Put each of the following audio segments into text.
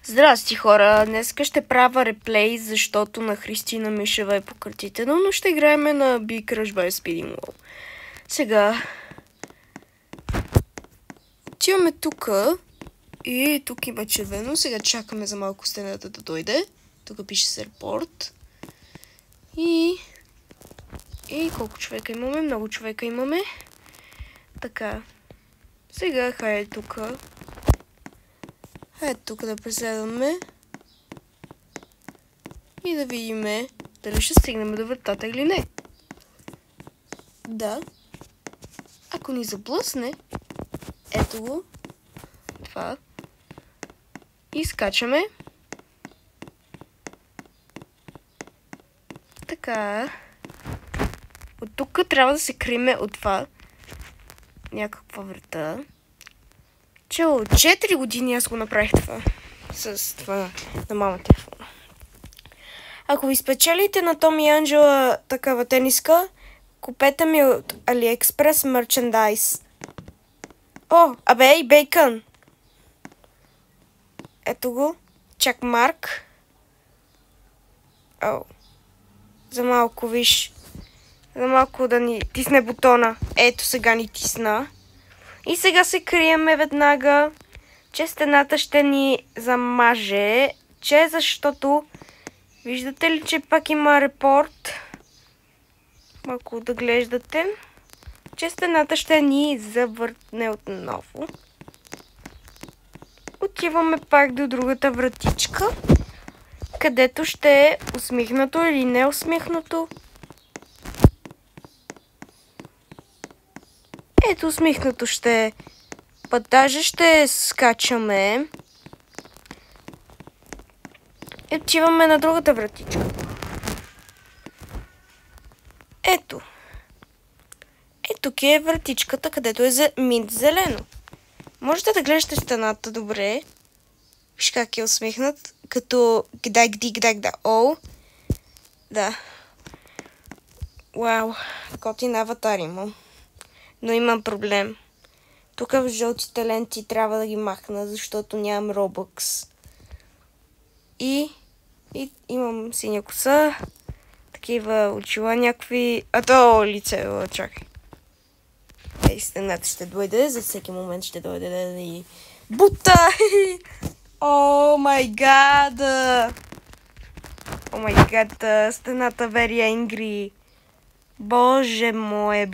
Здрасти, хора! Днеска ще правя реплей, защото на Христина Мишева е пократително, но ще играем на Big Crush by Speeding Wall. Сега отиваме тук и тук има червено. Сега чакаме за малко стената да дойде. Тук пише се репорт. И колко човека имаме? Много човека имаме. Така. Сега хайде тук. Хайде тук да преследваме. И да видим дали ще стигнем до вратата или не. Да. Ако ни заблъсне, ето го. Това. И скачаме. Така. От тук трябва да се криме от това. Някаква врата. Че от 4 години аз го направих това. С това на мама телефона. Ако ви спечелите на Томи и Анджела такава тениска, купете ми от AliExpress мерчендайз. О, абе, ей, бейкън! Ето го. Чак Марк. О. За малко, виж. За малко да ни тисне бутона. Ето, сега ни тисна. И сега се криеме веднага, че стената ще ни замаже. Защото виждате ли, че пак има репорт? Малко да глеждате. Че стената ще ни завъртне отново. Отиваме пак до другата вратичка, където ще е усмихнато или не усмихнато. Ето усмихнато ще е. Път даже ще скачаме. И отиваме на другата вратичка. Ето. Тук е вратичката, където е минт зелено. Можете да гледате стената добре. Виж как е усмихнат. Като гда. О. Да. Вау. Готин аватар имам. Но имам проблем. Тук в жълтите ленти трябва да ги махна, защото нямам Robux. И имам синя коса. Такива очила някакви. А то лице, чакай. Ей, стената ще дойде, за всеки момент ще дойде да ни бута. О май гад! О май гад, стената very angry. Боже мой.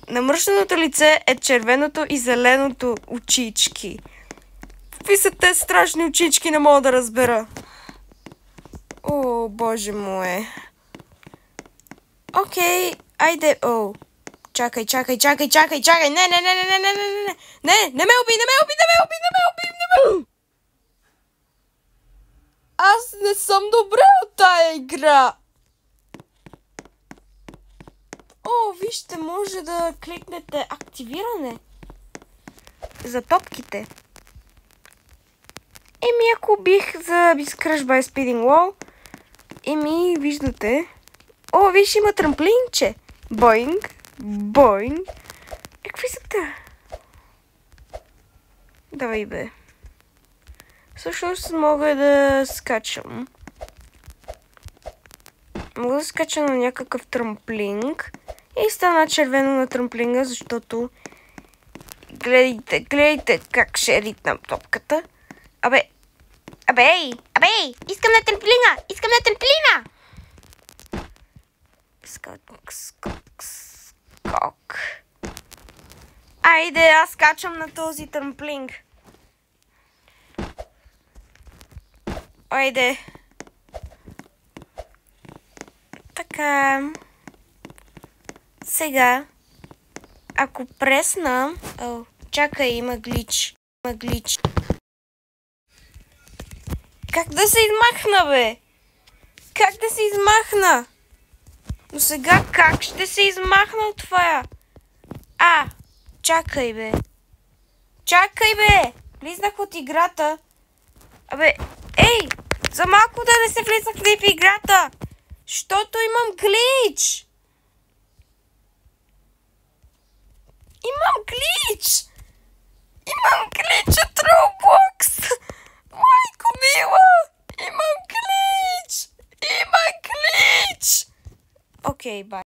На мръсното лице е червеното и зеленото очички. Какви са те страшни очички, не мога да разбера. О, боже мой. Окей, айде. О, чакай. Не ме уби. Аз не съм добре от тая игра. О, вижте, може да кликнете активиране за топките. Ако бих за Big Crush by Speeding Wall, виждате. О, виж, има трамплинче. Боинг. Какви са те? Давай, бе. Всъщност мога да скачам. Мога да скачам на някакъв трамплинг. И стана червено на трамплинга, защото гледайте как ще ритнам топката. Абе, искам на трамплина! Скок. Айде, аз скачам на този трамплинг. Айде. Така. Сега, ако пресна... О, чакай, има глич. Как да се измахна, бе? Но сега как ще се измахна от това? Чакай, бе. Влизнах от играта. Абе, ей! За малко да не се влизах в играта. Защото имам глич. Имам глич! Окей, бай.